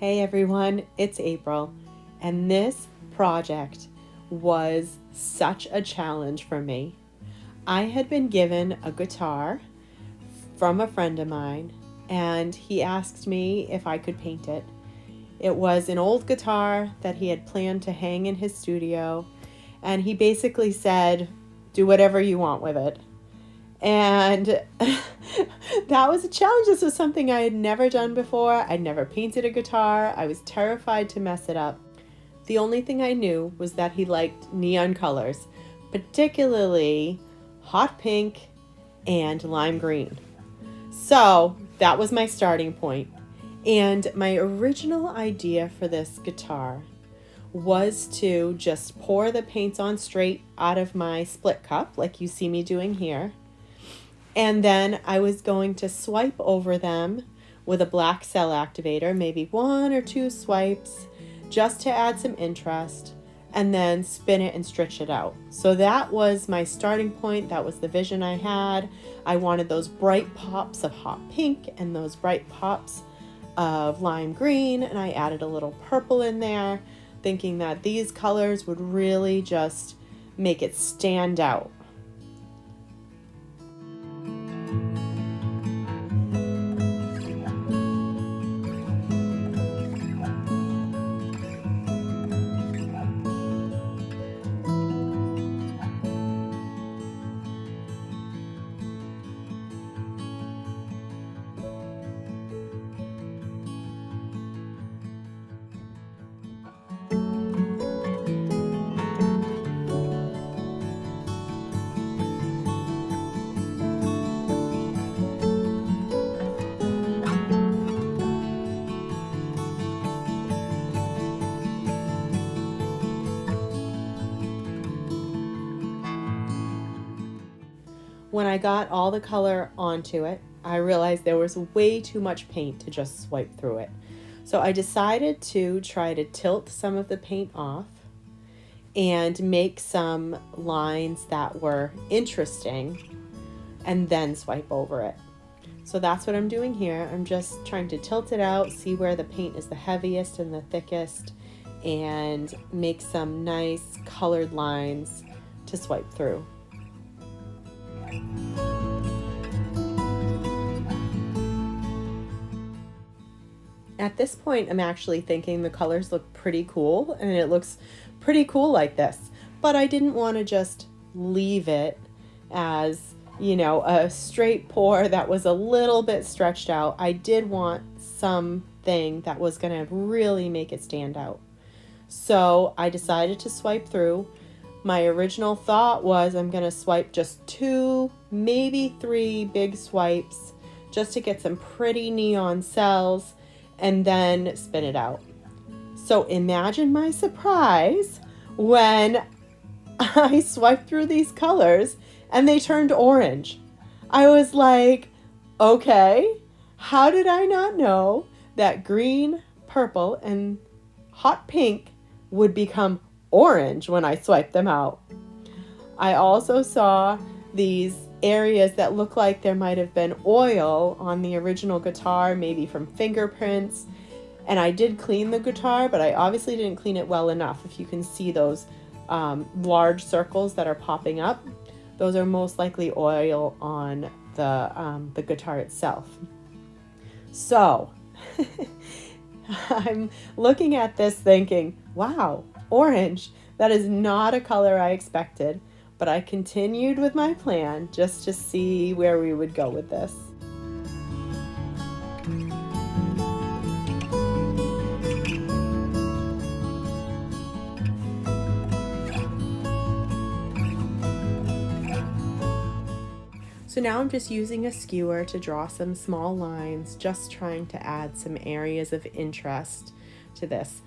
Hey everyone, it's April, and this project was such a challenge for me. I had been given a guitar from a friend of mine, and he asked me if I could paint it. It was an old guitar that he had planned to hang in his studio, and he basically said, do whatever you want with it. And that was a challenge. This was something I had never done before. I'd never painted a guitar. I was terrified to mess it up. The only thing I knew was that he liked neon colors, particularly hot pink and lime green. So that was my starting point. And my original idea for this guitar was to just pour the paints on straight out of my split cup, like you see me doing here. And then I was going to swipe over them with a black cell activator, maybe 1 or 2 swipes, just to add some interest, and then spin it and stretch it out. So that was my starting point. That was the vision I had. I wanted those bright pops of hot pink and those bright pops of lime green, and I added a little purple in there, thinking that these colors would really just make it stand out. When I got all the color onto it, I realized there was way too much paint to just swipe through it. So I decided to try to tilt some of the paint off and make some lines that were interesting and then swipe over it. So that's what I'm doing here. I'm just trying to tilt it out, see where the paint is the heaviest and the thickest, and make some nice colored lines to swipe through. At this point, I'm actually thinking the colors look pretty cool, and it looks pretty cool like this. But I didn't want to just leave it as, a straight pour that was a little bit stretched out. I did want something that was going to really make it stand out. So I decided to swipe through. My original thought was I'm going to swipe just 2, maybe 3 big swipes just to get some pretty neon cells and then spin it out. So imagine my surprise when I swiped through these colors and they turned orange. I was like, okay, how did I not know that green, purple, and hot pink would become orange when I swiped them out? I also saw these areas that look like there might have been oil on the original guitar, maybe from fingerprints. And I did clean the guitar, but I obviously didn't clean it well enough. If you can see those large circles that are popping up, those are most likely oil on the guitar itself. So I'm looking at this thinking, wow, orange. That is not a color I expected, but I continued with my plan just to see where we would go with this. So now I'm just using a skewer to draw some small lines, just trying to add some areas of interest to this.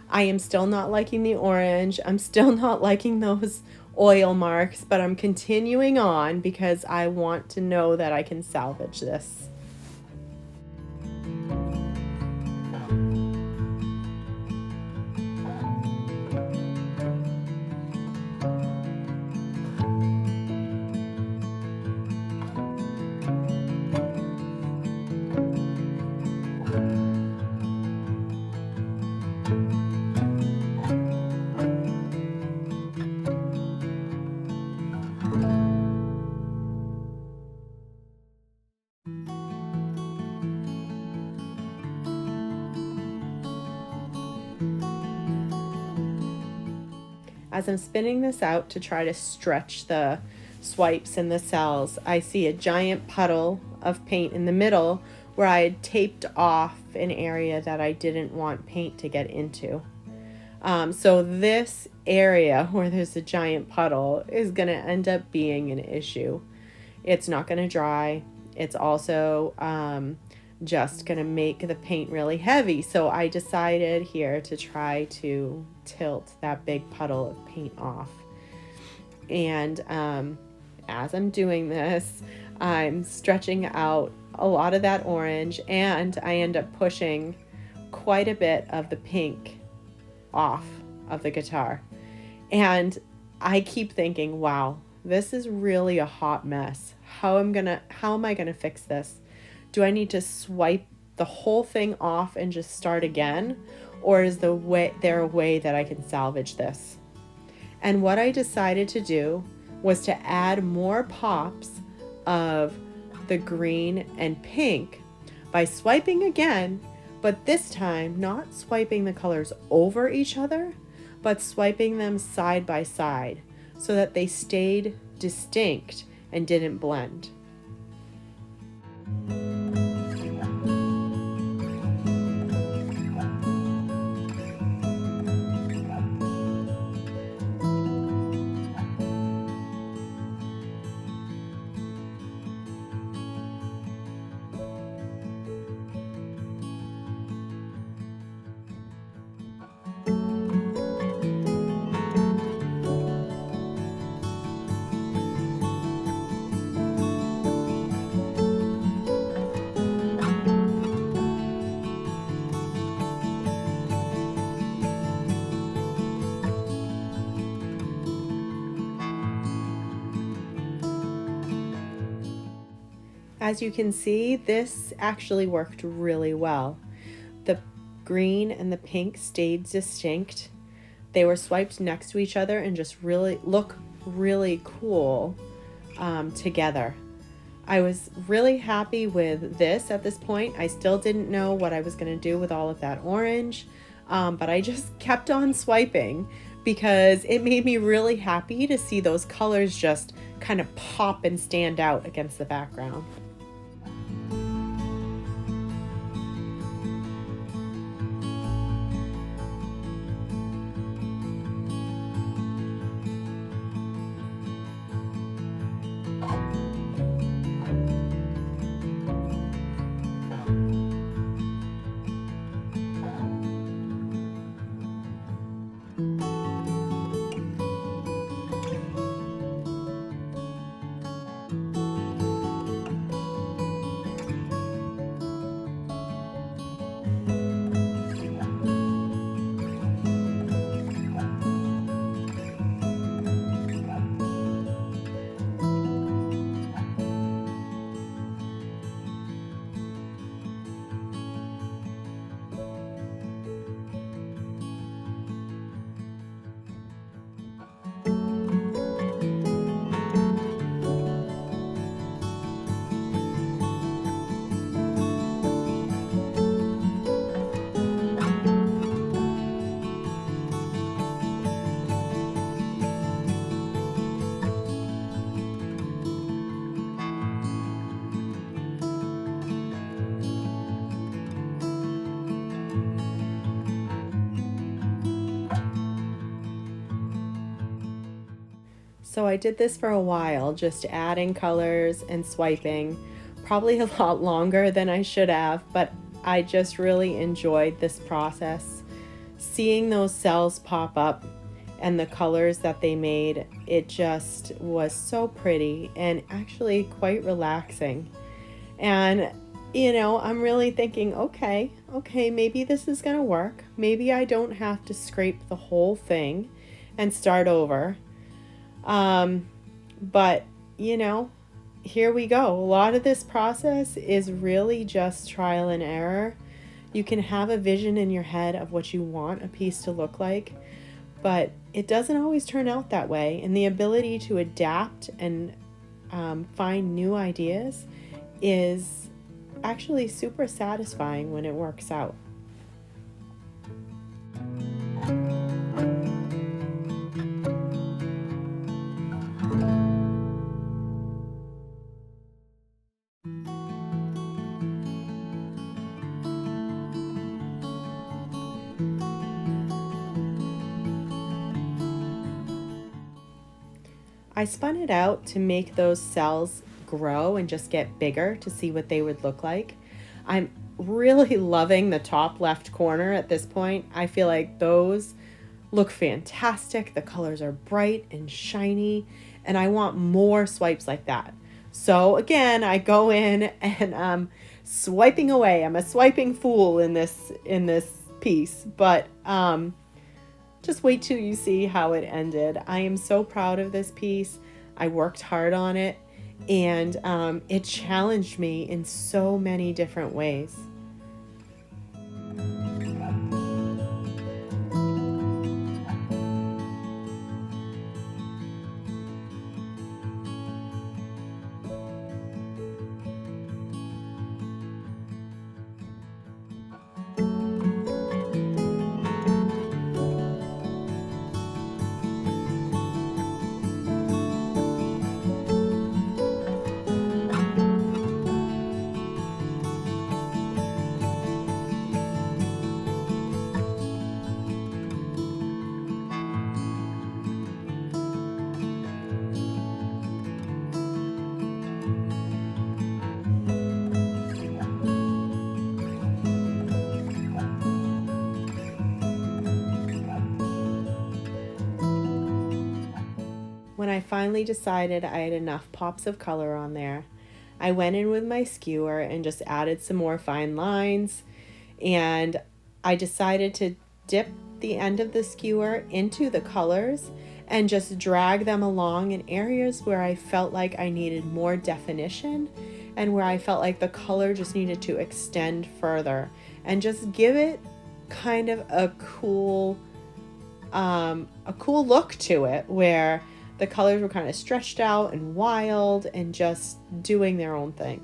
I am still not liking the orange. I'm still not liking those oil marks, but I'm continuing on because I want to know that I can salvage this. as I'm spinning this out to try to stretch the swipes and the cells, I see a giant puddle of paint in the middle where I had taped off an area that I didn't want paint to get into. So this area where there's a giant puddle is going to end up being an issue. It's not going to dry. It's also just going to make the paint really heavy. So I decided here to try to tilt that big puddle of paint off. And as I'm doing this, I'm stretching out a lot of that orange, and I end up pushing quite a bit of the pink off of the guitar. And I keep thinking, wow, this is really a hot mess. How am I gonna fix this? Do I need to swipe the whole thing off and just start again? Or is there a way that I can salvage this? And what I decided to do was to add more pops of the green and pink by swiping again, but this time not swiping the colors over each other, but swiping them side by side so that they stayed distinct and didn't blend. As you can see, this actually worked really well. The green and the pink stayed distinct. They were swiped next to each other and just really look really cool together. I was really happy with this at this point. I still didn't know what I was going to do with all of that orange, but I just kept on swiping because it made me really happy to see those colors just kind of pop and stand out against the background. So I did this for a while, just adding colors and swiping, probably a lot longer than I should have, but I just really enjoyed this process. Seeing those cells pop up and the colors that they made, it just was so pretty and actually quite relaxing. And I'm really thinking, okay, maybe this is gonna work. Maybe I don't have to scrape the whole thing and start over. But here we go. A lot of this process is really just trial and error. You can have a vision in your head of what you want a piece to look like, but it doesn't always turn out that way. And the ability to adapt and find new ideas is actually super satisfying when it works out. I spun it out to make those cells grow and just get bigger to see what they would look like. I'm really loving the top left corner at this point. I feel like those look fantastic. The colors are bright and shiny, and I want more swipes like that. So again, I go in and swiping away. I'm a swiping fool in this piece, but just wait till you see how it ended. I am so proud of this piece. I worked hard on it, and it challenged me in so many different ways. When I finally decided I had enough pops of color on there, I went in with my skewer and just added some more fine lines, and I decided to dip the end of the skewer into the colors and just drag them along in areas where I felt like I needed more definition and where I felt like the color just needed to extend further and just give it kind of a cool look to it, where the colors were kind of stretched out and wild and just doing their own thing.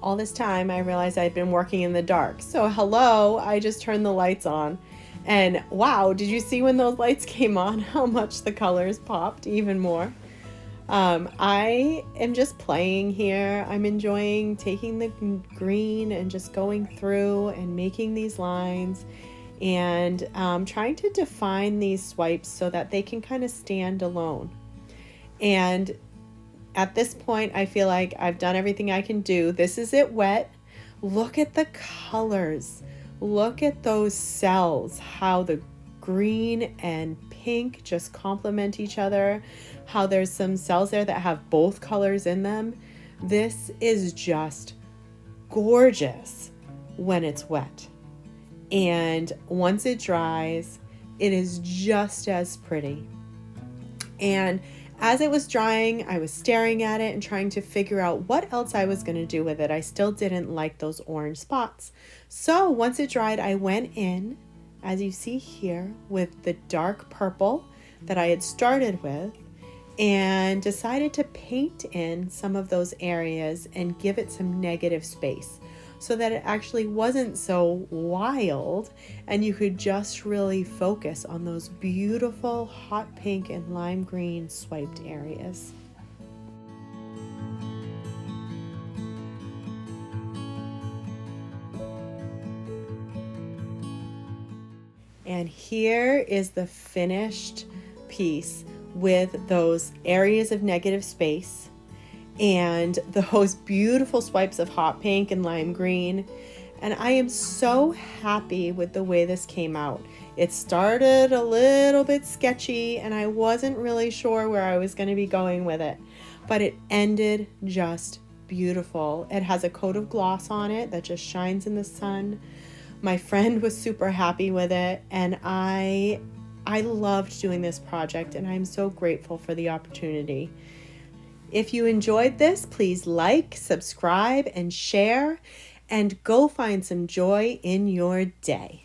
All this time, I realized I'd been working in the dark. So hello, I just turned the lights on. And wow, did you see when those lights came on how much the colors popped even more? I am just playing here. I'm enjoying taking the green and just going through and making these lines and trying to define these swipes so that they can kind of stand alone. And at this point, I feel like I've done everything I can do. This is it wet. Look at the colors. Look at those cells, how the green and pink just complement each other, how there's some cells there that have both colors in them. This is just gorgeous when it's wet. And once it dries, it is just as pretty. And As it was drying, I was staring at it and trying to figure out what else I was going to do with it. I still didn't like those orange spots. So once it dried, I went in, as you see here, with the dark purple that I had started with, and decided to paint in some of those areas and give it some negative space so that it actually wasn't so wild and you could just really focus on those beautiful hot pink and lime green swiped areas. And here is the finished piece with those areas of negative space and those beautiful swipes of hot pink and lime green. And I am so happy with the way this came out. It started a little bit sketchy and I wasn't really sure where I was going to be going with it, but it ended just beautiful. It has a coat of gloss on it that just shines in the sun. My friend was super happy with it, and I loved doing this project, and I'm so grateful for the opportunity. If you enjoyed this, please like, subscribe, and share, and go find some joy in your day.